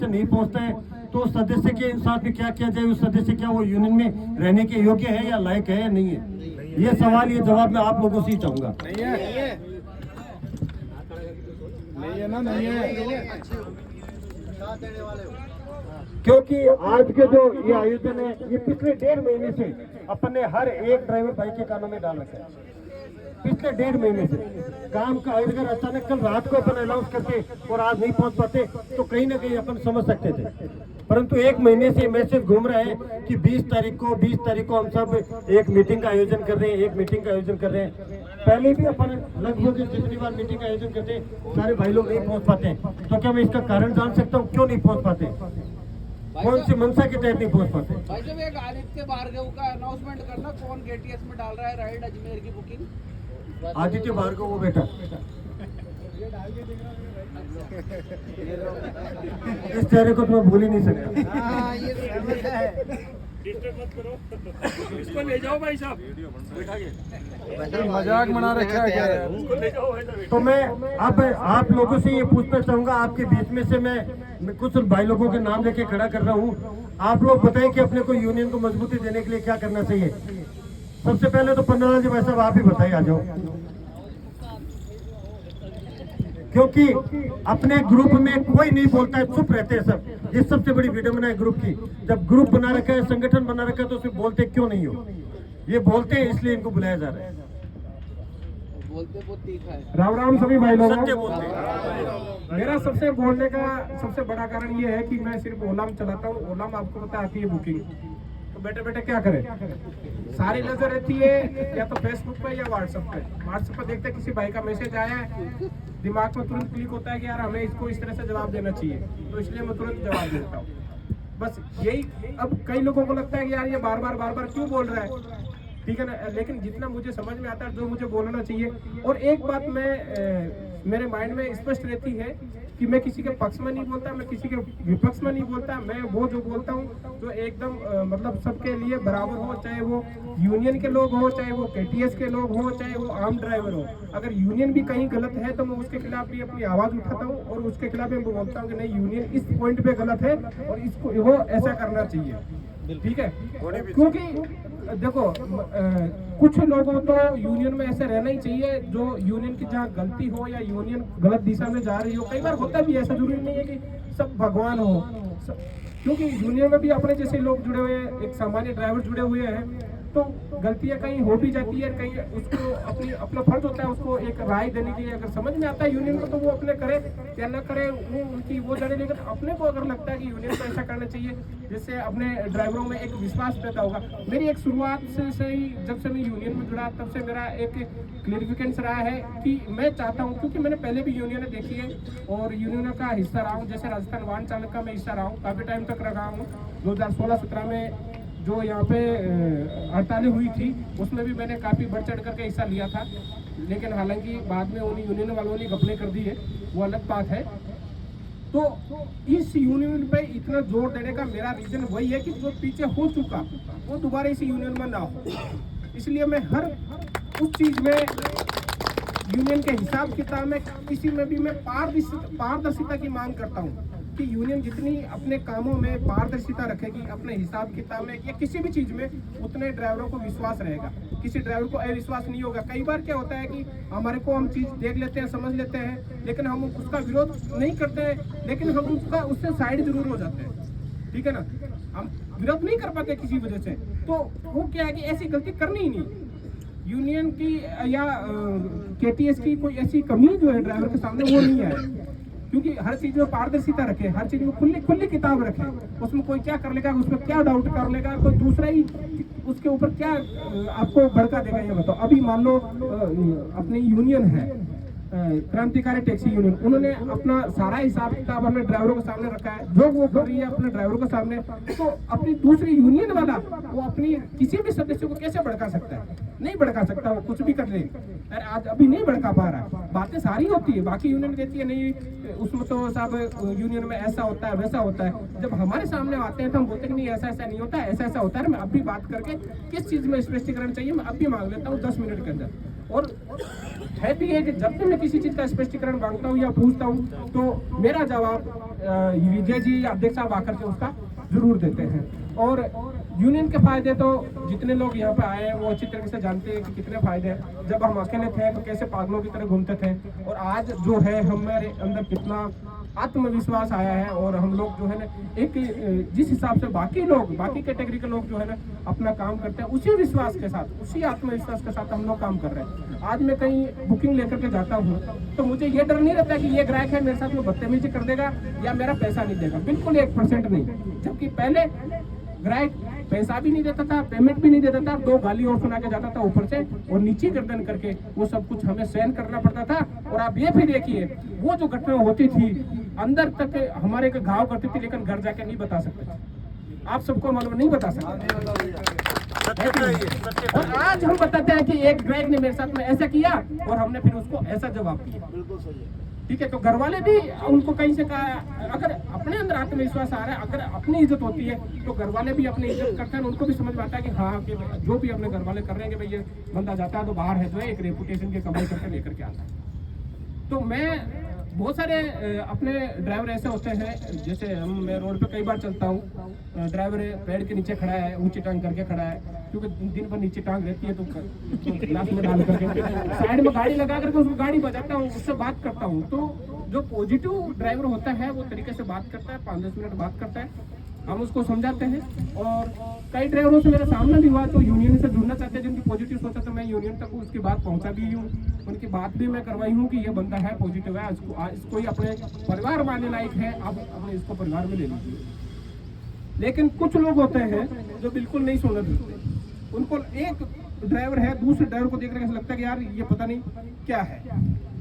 सदस्य नहीं पहुंचता है तो उस सदस्य के साथ में क्या किया जाए, उस सदस्य क्या वो यूनियन में रहने के योग्य है या लायक है या नहीं है। ये सवाल, ये जवाब मैं आप लोगों से ही चाहूंगा। क्योंकि आज के जो ये आयोजन है ये पिछले 1.5 महीने से अपने हर एक ड्राइवर भाई के कानों में डाल रखा है। पिछले 1.5 महीने से काम का अगर अचानक कल रात को अपन अनाउंस करते और आज नहीं पहुंच पाते तो कहीं ना कहीं अपन समझ सकते थे, परंतु 1 महीने से मैसेज घूम रहा है कि 20 तारीख को हम सब एक मीटिंग का आयोजन कर रहे हैं, पहले भी अपन लगभग जितनी बार मीटिंग का आयोजन करते हैं सारे भाई लोग नहीं पहुंच पाते हैं। तो क्या मैं इसका कारण जान सकता हूँ क्यों नहीं पहुंच पाते, कौन सी मंशा के तहत नहीं पहुंच पाते? भाई साहब एक आदित्य भार्गव का अनाउंसमेंट करना, कौन केटीएस में डाल रहा है राइड अजमेर की बुकिंग? आदित्य भार्गव वो बेटा इस चेहरे को तो मैं भूल ही नहीं सकता। इसको ले जाओ भाई साहब, मजाक बना रखा है। इसको ले जाओ भाई साहब। तो मैं अब आप लोगों से ये पूछना चाहूंगा, आपके बीच में से मैं कुछ भाई लोगों के नाम लेके खड़ा कर रहा हूँ। आप लोग बताएं कि अपने को यूनियन को मजबूती देने के लिए क्या करना चाहिए। सबसे पहले तो पन्नालाल जी भाई साहब आप ही बताइए, आ जाओ। क्योंकि अपने ग्रुप में कोई नहीं बोलता है, चुप रहते हैं सब। ये सबसे बड़ी विडंबना है ग्रुप की। जब ग्रुप बना रखा है, संगठन बना रखा है तो उसमें बोलते क्यों नहीं हो? ये बोलते हैं इसलिए इनको बुलाया जा रहा है। बोलते बहुत तीखा है। राम राम सभी भाई लोगों। सत्य बोलते हैं। मेरा सबसे बोलने का सबसे बड़ा कारण ये है कि मैं सिर्फ ओला में चलाता हूँ। ओला में आपको पता आती है बुकिंग, तो बैठे बैठे क्या करें, सारी नजर रहती है या तो फेसबुक पे या व्हाट्सएप पे। व्हाट्सएप पे देखते हैं किसी भाई का मैसेज आया है, दिमाग में तुरंत क्लिक होता है कि यार हमें इसको इस तरह से जवाब देना चाहिए, तो इसलिए मैं तुरंत जवाब देता हूँ। बस यही। अब कई लोगों को लगता है कि यार ये बार बार क्यों बोल रहा है, ठीक है ना, लेकिन जितना मुझे समझ में आता है जो मुझे बोलना चाहिए। और एक बात मेरे माइंड में स्पष्ट रहती है कि मैं किसी के पक्ष में नहीं बोलता, मैं किसी के विपक्ष में नहीं बोलता। मैं वो जो बोलता हूँ जो एकदम मतलब सबके लिए बराबर हो, चाहे वो यूनियन के लोग हो, चाहे वो केटीएस के लोग हो, चाहे वो आम ड्राइवर हो। अगर यूनियन भी कहीं गलत है तो मैं उसके खिलाफ भी अपनी आवाज उठाता हूँ और उसके खिलाफ भी मैं बोलता हूँ कि नहीं, यूनियन इस पॉइंट पे गलत है और इसको वो ऐसा करना चाहिए, ठीक है। क्योंकि देखो कुछ लोगों तो यूनियन में ऐसे रहना ही चाहिए जो यूनियन की जहाँ गलती हो या यूनियन गलत दिशा में जा रही हो। कई बार होता भी, ऐसा जरूरी नहीं है कि सब भगवान हो, क्योंकि यूनियन में भी अपने जैसे लोग जुड़े हुए हैं, एक सामान्य ड्राइवर जुड़े हुए हैं, तो गलतियां कहीं हो भी जाती है, कहीं उसको अपना फर्ज होता है उसको एक राय देने के लिए। अगर समझ में आता है यूनियन को तो वो अपने करे या न करे, वो उनकी वो जाने। लेकिन अपने को अगर लगता है कि यूनियन को ऐसा करना चाहिए जिससे अपने ड्राइवरों में एक विश्वास पैदा होगा। मेरी एक शुरुआत से ही, जब से मैं यूनियन में जुड़ा तब से मेरा एक क्लियरिफिकेशन रहा है कि मैं चाहता हूँ, क्योंकि मैंने पहले भी यूनियन देखी है और यूनियन का हिस्सा रहा हूँ। जैसे राजस्थान वाहन चालक का मैं हिस्सा रहा हूँ, काफ़ी टाइम तक रहा हूँ। 2016-17 में जो यहाँ पे हड़तालें हुई थी उसमें भी मैंने काफ़ी बढ़ चढ़ करके हिस्सा लिया था, लेकिन हालांकि बाद में उन यूनियन वालों ने घपले कर दी है, वो अलग बात है। तो इस यूनियन पे इतना जोर देने का मेरा रीजन वही है कि जो पीछे हो चुका वो दोबारा इस यूनियन में ना हो। इसलिए मैं हर उस चीज़ में यूनियन के हिसाब किताब में किसी में भी मैं पारदर्शिता की मांग करता हूँ कि यूनियन जितनी अपने कामों में पारदर्शिता रखेगी, अपने हिसाब किताब में या किसी भी चीज़ में, उतने ड्राइवरों को विश्वास रहेगा, किसी ड्राइवर को अविश्वास नहीं होगा। कई बार क्या होता है कि हमारे को हम चीज़ देख लेते हैं, समझ लेते हैं, लेकिन हम उसका विरोध नहीं करते हैं, लेकिन हम उससे साइड जरूर हो जाते हैं, ठीक है ना। हम विरोध नहीं कर पाते किसी वजह से, तो वो क्या है कि ऐसी गलती करनी ही नहीं। यूनियन की या केटीएस की कोई ऐसी कमी जो है ड्राइवर के सामने वो नहीं है, क्योंकि हर चीज में पारदर्शिता रखे, हर चीज में खुली किताब रखे। उसमें कोई क्या कर लेगा, उसमें क्या डाउट कर लेगा, कोई दूसरा ही उसके ऊपर क्या आपको भड़का देगा, ये बताओ। अभी मान लो अपनी यूनियन है क्रांतिकारी टैक्सी यूनियन, उन्होंने अपना सारा हिसाब किताब अपने ड्राइवरों के सामने रखा है, जो वो कर रही है अपने ड्राइवरों के सामने। तो अपनी दूसरी यूनियन वाला वो अपनी किसी भी सदस्य को कैसे भड़का सकता है? नहीं भड़का सकता, वो कुछ भी कर ले। आज अभी नहीं भड़का पा रहा, बातें सारी होती है, बाकी यूनियन कहती है नहीं उसमें तो साहब यूनियन में ऐसा होता है वैसा होता है। जब हमारे सामने आते हैं तो हम बोलते हैं नहीं ऐसा ऐसा नहीं होता है, ऐसा ऐसा होता है। मैं अब भी बात करके किस चीज़ में स्पष्टीकरण चाहिए मैं अब भी मांग लेता हूँ 10 मिनट के अंदर। और है भी है कि जब भी मैं किसी चीज़ का स्पष्टीकरण मांगता हूँ या पूछता हूँ तो मेरा जवाब विजय जी अध्यक्ष साहब आकर के उसका जरूर देते हैं। और यूनियन के फायदे तो जितने लोग यहाँ पे आए हैं वो अच्छी तरीके से जानते हैं कि कितने फायदे हैं। जब हम अकेले थे तो कैसे पागलों की तरह घूमते थे, और आज जो है हमारे अंदर कितना आत्मविश्वास आया है, और हम लोग जो है ना एक जिस हिसाब से बाकी कैटेगरी के लोग जो है ना अपना काम करते हैं उसी विश्वास के साथ, उसी आत्मविश्वास के साथ हम लोग काम कर रहे हैं। आज मैं कहीं बुकिंग लेकर के जाता हूँ तो मुझे ये डर नहीं रहता कि ये ग्राहक है मेरे साथ में बदतमीजी कर देगा या मेरा पैसा नहीं देगा, बिल्कुल 1% नहीं। जबकि पहले ग्राहक पैसा भी नहीं देता था, पेमेंट भी नहीं देता था, 2 गाली और सुना के जाता था ऊपर से, और नीचे गर्दन करके वो सब कुछ हमें सहन करना पड़ता था। और आप ये भी देखिए वो जो घटना होती थी अंदर तक हमारे के घाव करती थी, लेकिन घर जाके नहीं बता सकते थे। आप सबको मालूम नहीं बता सकते। और आज हम बताते हैं कि एक ग्राहक ने मेरे साथ में ऐसा किया और हमने फिर उसको ऐसा जवाब दिया। ठीक है, तो घर वाले भी उनको कहीं से कहा, अगर अपने अंदर आत्मविश्वास आ रहा है, अगर अपनी इज्जत होती है तो घर वाले भी अपनी इज्जत करते हैं। उनको भी समझ में आता है कि हाँ कि जो भी अपने घर वाले कर रहे हैं कि भाई ये बंदा जाता है तो बाहर है तो एक रेपुटेशन की कमाई करके लेकर के आता है। तो मैं बहुत सारे अपने ड्राइवर ऐसे होते हैं, जैसे मैं रोड पे कई बार चलता हूँ, ड्राइवर पेड़ के नीचे खड़ा है, ऊंची टांग करके खड़ा है, क्योंकि दिन भर नीचे टांग रहती है तो ग्लास में डाल करके साइड में गाड़ी लगा करके उसको गाड़ी बजाता हूँ, उससे बात करता हूँ। तो जो पॉजिटिव ड्राइवर होता है वो तरीके से बात करता है, 5-10 मिनट बात करता है, हम उसको समझाते हैं। और कई ड्राइवरों से मेरा सामना भी हुआ तो यूनियन से जुड़ना चाहते हैं, जिनकी पॉजिटिव सोचा, तो मैं यूनियन तक उसकी बात पहुंचा भी हूँ, उनकी बात भी मैं करवाई हूँ कि ये बंदा है पॉजिटिव है, इसको ही अपने परिवार मानने लायक है, आप अपने इसको परिवार में ले लीजिए। लेकिन कुछ लोग होते हैं जो बिल्कुल नहीं सुनने देते, उनको एक ड्राइवर है दूसरे ड्राइवर को देख कर ऐसा लगता है कि यार ये पता नहीं क्या है,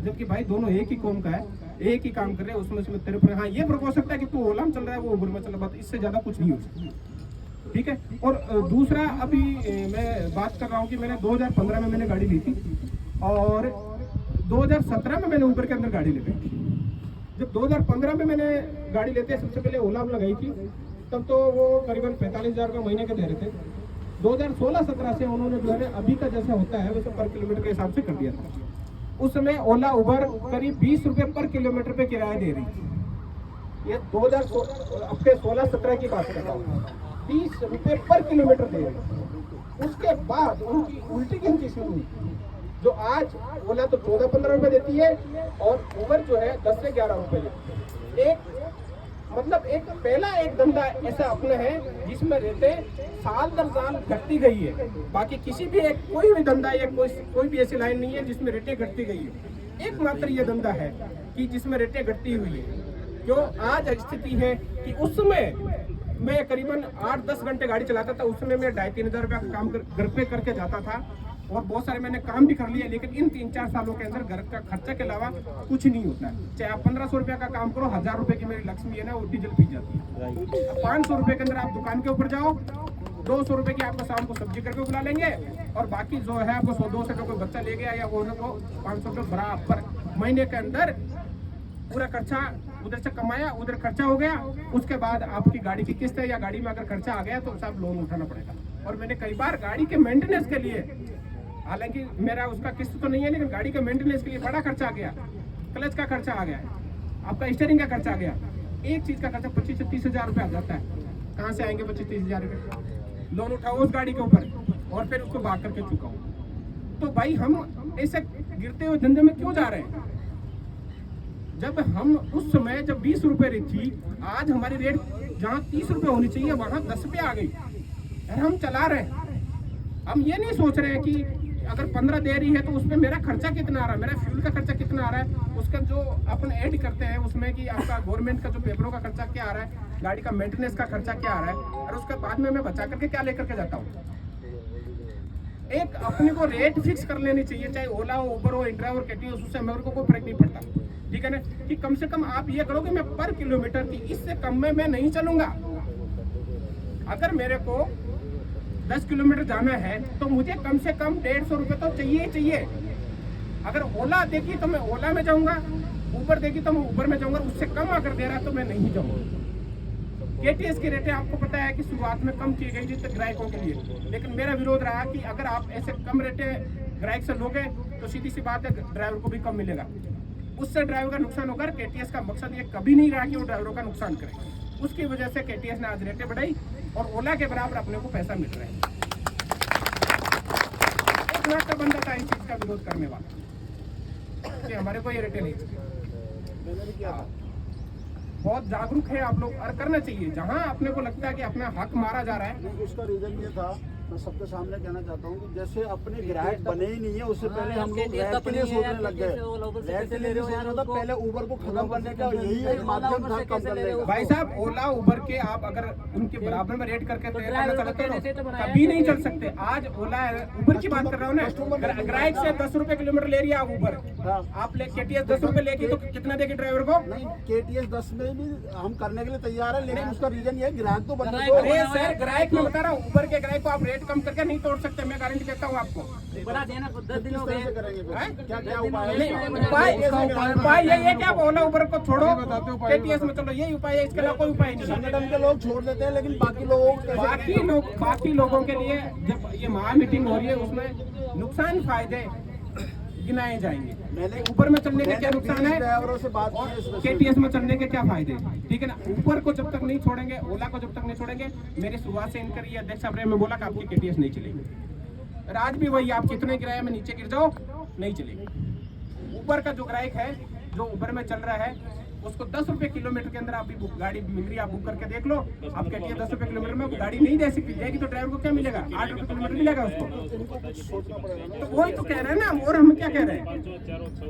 जबकि भाई दोनों एक ही कौम का है, एक ही काम कर रहे हैं। उसमें तेरे पर हाँ ये फर्क हो सकता है कि तू ओला में चल रहा है वो उबर में चल रहा है, इससे ज्यादा कुछ नहीं हो सकता। ठीक है। और दूसरा अभी मैं बात कर रहा हूँ कि मैंने 2015 में मैंने गाड़ी ली थी और 2017 में मैंने उबर के अंदर गाड़ी ले ली। जब 2015 में मैंने गाड़ी लेते सबसे पहले ओला में लगाई थी, तब तो वो करीबन 45,000 का महीने के दे रहे थे। 2016-17 से उन्होंने जो है अभी का जैसा होता है वैसे पर किलोमीटर के हिसाब से कर दिया था। उस समय ओला उबर करीब 20 रुपए पर किलोमीटर पे किराया दे रही थी। ये 2016-17 की बात करता हूँ, 30 रुपए पर किलोमीटर दे रही। उसके बाद उनकी उल्टी गिनती शुरू हुई, जो आज ओला तो 14-15 रुपए देती है और उबर जो है 10 से 11 रुपए देती है। एक पहला एक धंधा ऐसा अपने है जिसमें रहते साल दर साल घटती गई है। बाकी किसी भी एक कोई भी धंधा या कोई भी ऐसी लाइन नहीं है जिसमें रेटें घटती गई है। एकमात्र ये धंधा है कि जिसमें रेटें घटती हुई है। जो आज स्थिति है कि उस समय मैं करीबन 8-10 घंटे गाड़ी चलाता था, उस समय मैं 2,500-3,000 रुपया का काम घर पे करके जाता था और बहुत सारे मैंने काम भी कर लिए। लेकिन इन 3-4 सालों के अंदर घर का खर्चा के अलावा कुछ नहीं होता है। चाहे आप 1500 रुपया का काम करो, 1000 रुपए की मेरी लक्ष्मी है ना वो डीजल पी जाती है। 500 रुपए के अंदर आप दुकान के ऊपर जाओ, 200 रुपए की आपको शाम को सब्जी करके बुला लेंगे और बाकी जो है आपको 100-200 का कोई बच्चा ले गया या वो 500 रुपये बराबर महीने के अंदर पूरा खर्चा उधर से कमाया, उधर खर्चा हो गया। उसके बाद आपकी गाड़ी की किस्त है या गाड़ी में अगर खर्चा आ गया तो सब लोन उठाना पड़ेगा। और मैंने कई बार गाड़ी के मेंटेनेंस के लिए, हालांकि मेरा उसका किस्त तो नहीं है, लेकिन गाड़ी के मेंटेनेंस के लिए बड़ा खर्चा आ गया। क्लच का खर्चा आ गया, आपका स्टीयरिंग का खर्चा आ गया, एक चीज का खर्चा 25 से 30,000 रुपये आ जाता है। कहाँ से आएंगे 25-30,000 रुपये? लोन उठाओ उस गाड़ी के ऊपर और फिर उसको भाग करके चुकाओ। तो भाई हम ऐसे गिरते हुए धंधे में क्यों जा रहे हैं? जब हम उस समय जब 20 रुपए रही थी, आज हमारी रेट जहाँ 30 रुपए होनी चाहिए वहाँ 10 रुपये आ गई। यार हम चला रहे हैं, हम ये नहीं सोच रहे हैं कि अगर 15 दे रही है तो उसमें मेरा खर्चा कितना आ रहा है, मेरा फ्यूल का खर्चा कितना आ रहा है, उसका जो अपन ऐड करते हैं उसमें कि आपका गवर्नमेंट का जो पेपरों का खर्चा क्या आ रहा है, गाड़ी का मेंटेनेंस का खर्चा क्या आ रहा है, और उसके बाद में मैं बचा करके क्या लेकर के जाता हूँ। एक अपने को रेट फिक्स कर लेनी चाहिए, चाहे ओला हो, उबर हो, इंडिया हो, केटी हो, उससे मेरे को कोई फर्क नहीं पड़ता। ठीक है ना, कि कम से कम आप ये करो कि मैं पर किलोमीटर की इससे कम में मैं नहीं चलूंगा। अगर मेरे को 10 किलोमीटर जाना है तो मुझे कम से कम 150 रुपये तो चाहिए ही चाहिए। अगर ओला देखी तो मैं ओला में जाऊंगा, उबर देखी तो मैं उबर में जाऊंगा, उससे कम अगर दे रहा है तो मैं नहीं जाऊंगा। केटीएस की रेटें आपको पता है कि शुरुआत में कम की गई थी ग्राहकों के लिए, लेकिन मेरा विरोध रहा कि अगर आप ऐसे कम रेटें ग्राहक से लोगे तो सीधी सी बात है ड्राइवर को भी कम मिलेगा, उससे ड्राइवर का नुकसान होगा। केटीएस का मकसद ये कभी नहीं रहा कि वो ड्राइवरों का नुकसान करे, उसकी वजह से केटीएस ने आज रेटें बढ़ाई और ओला के बराबर अपने को पैसा मिल रहा है। 1 लाख का बंदा था इस चीज का विरोध करने वाला कि हमारे को ये रेटें नहीं चाहिए। बहुत जागरूक है आप लोग और करना चाहिए। जहां अपने को लगता है कि अपना हक मारा जा रहा है, उसका रीजन ये था, मैं सबके सामने कहना चाहता हूँ कि जैसे अपने ग्राहक बने ही नहीं है, उससे पहले हम लोग रैट के लिए सोचने लग गए। रैट के लिए नहीं सोचना था, पहले उबर को खत्म करने का यही एक माध्यम था कम करने का। भाई साहब ओला उबर के आप अगर उनके बराबर में रेट करके चलते तो कभी नहीं चल सकते। आज ओला उबर की बात कर रहा हूँ ना, ग्राहक से 10 रुपए किलोमीटर ले रही है आप उबर, आप केटीएस 10 रुपए लेगी तो कितना देगी ड्राइवर को? नहीं, केटीएस 10 में भी हम करने के लिए तैयार है, लेकिन उसका रीजन ये है ग्राहक तो बनना अरे सर ग्राहक में बता रहा हूँ, उबर के ग्राहक को आप रेट कम करके नहीं तोड़ सकते, मैं गारंटी देता हूँ आपको। उपाय यही है कि आप ओला उबर को छोड़ो, केटीएस में चलो, यही उपाय है, इसके अलावा कोई उपाय नहीं। संगठन के लोग छोड़ देते हैं, लेकिन बाकी लोगों के लिए जब ये महा मीटिंग हो रही है उसमें नुकसान फायदे गिनाए जाएंगे। मैंने ऊपर में चलने के क्या नुकसान है ड्राइवरों से बात की, केटीएस में चलने के क्या फायदे, ठीक है ना। ऊपर को जब तक नहीं छोड़ेंगे, ओला को जब तक नहीं छोड़ेंगे, मेरी शुरुआत से इनकर ये अध्यक्ष साहब में बोला कि आपकी केटीएस नहीं चलेगी। आज भी वही, आप कितने किराए में नीचे गिर जाओ नहीं चलेगी। ऊपर का जो ग्राहक है जो ऊबर में चल रहा है उसको 10 रुपए किलोमीटर के अंदर आपकी गाड़ी मिल रही है, आप बुक करके देख लो। आप कहती है 10 रुपए किलोमीटर में गाड़ी नहीं दे सकती जाएगी तो ड्राइवर को क्या मिलेगा? 8 रुपए किलोमीटर मिलेगा उसको। तो वही तो कह रहे हैं ना, और हम क्या कह रहे हैं,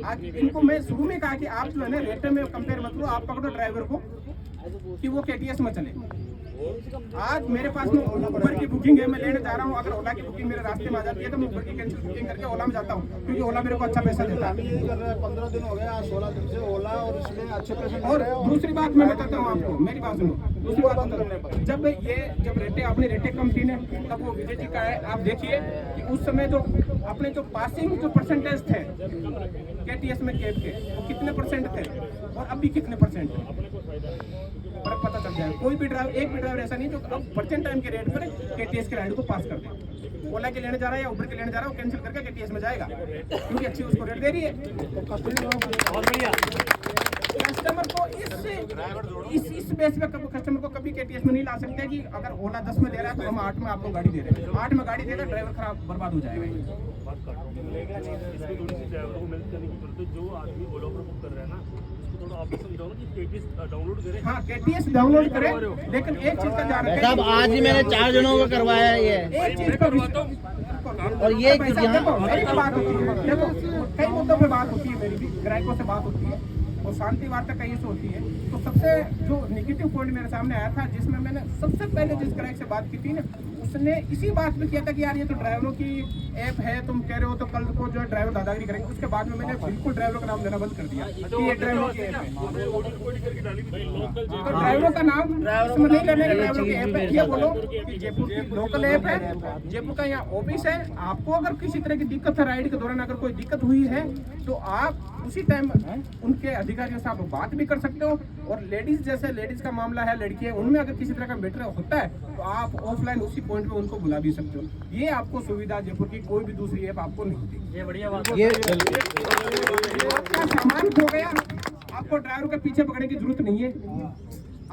आज इनको मैं शुरू में कहा कि आप जो है ना रेट में कंपेयर मत करो, आप पकड़ो ड्राइवर को कि वो केटीएस में चले। आज मेरे पास में उबर की बुकिंग है, मैं लेने जा रहा हूँ, अगर ओला की बुकिंग मेरे रास्ते में आ जाती है तो मैं उबर की कैंसिल बुकिंग करके ओला में जाता हूँ, क्योंकि ओला मेरे को अच्छा पैसा देता है। 15 दिन हो गया, 16 दिन से ओला और इसमें अच्छे पैसे। और दूसरी बात मैं बताता हूँ आपको, मेरी बात सुनो, दूसरी बात जब रेटें अपनी रेटें कम थी ना, तब वो विजय जी का है, आप देखिए कि उस समय जो अपने जो पासिंग जो परसेंटेज थे केटीएस में कैब के, वो कितने परसेंट थे और अभी कितने परसेंट है, फर्क पता चल जाएगा। कोई भी ड्राइवर, एक भी ड्राइवर ऐसा नहीं जो अब परसेंट टाइम के रेट पर केटीएस के राइड को पास कर दे। ओला के लेने जा रहा है या उबर के लेने जा रहा है, वो कैंसिल करके केटीएस में जाएगा, क्योंकि अच्छी उसको रेट दे रही है। कस्टमर को इस बेस पे कस्टमर को कभी केटीएस में नहीं ला सकते कि अगर ओला 10 में दे रहा है तो हम 8 में आपको गाड़ी दे रहे हैं। 8 में गाड़ी देगा, ड्राइवर खराब बर्बाद हो जाएगा। जो आदमी ओला पर बुक कर रहा है ना, थोड़ा आप समझाओ कि केटीएस डाउनलोड करें। हाँ, केटीएस डाउनलोड करें, लेकिन एक चीज का ध्यान रखें। साहब आज ही मैंने 4 जनों को करवाया है ये, एक चीज का और ये देखो मेरी बात होती है, देखो कई मुद्दों पे बात होती है, मेरी भी ग्राहकों से बात होती है और शांति वार्ता कहीं से होती है। तो सबसे जो नेगेटिव पॉइंट मेरे सामने आया था, जिसमें मैंने सबसे पहले जिस ग्राहक से बात की थी ना, उसने इसी बात पे किया था कि यार ये तो ड्राइवरों की ऐप है, तुम कह रहे हो तो कल को जो है ड्राइवर दादागिरी करेंगे। उसके बाद में मैंने बिल्कुल ड्राइवरों का नाम लेना बंद कर दिया कि ये ड्राइवरों की ऐप है। तो ड्राइवरों का नाम इसमें नहीं लेने, ड्राइवरों की ऐप है। ये बोलो कि जयपुर की लोकल ऐप है, जयपुर का यहाँ ऑफिस है। आपको अगर किसी तरह की दिक्कत है, राइड के दौरान अगर कोई दिक्कत हुई है तो आप उसी टाइम उनके अधिकारियों से आप बात भी कर सकते हो। और लेडीज, जैसे लेडीज का मामला है, लड़की है, उनमें अगर किसी तरह का मैटर होता है तो आप ऑफलाइन उसी पॉइंट पे उनको बुला भी सकते हो। ये आपको सुविधा जयपुर की कोई भी दूसरी ऐप आपको नहीं दी। ये बढ़िया बात ये आपका सामान खो गया, आपको ड्राइवर के पीछे पकड़ने की जरूरत नहीं है।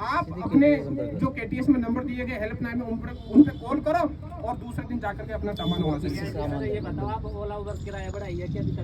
आप अपने जो केटीएस में नंबर दिए गए हेल्पलाइन में उन पे कॉल करो और दूसरे दिन जाकर के अपना सामान वहां से। ये बताओ, आप ओला उबर किराया बढ़ाई है क्या अभी तक?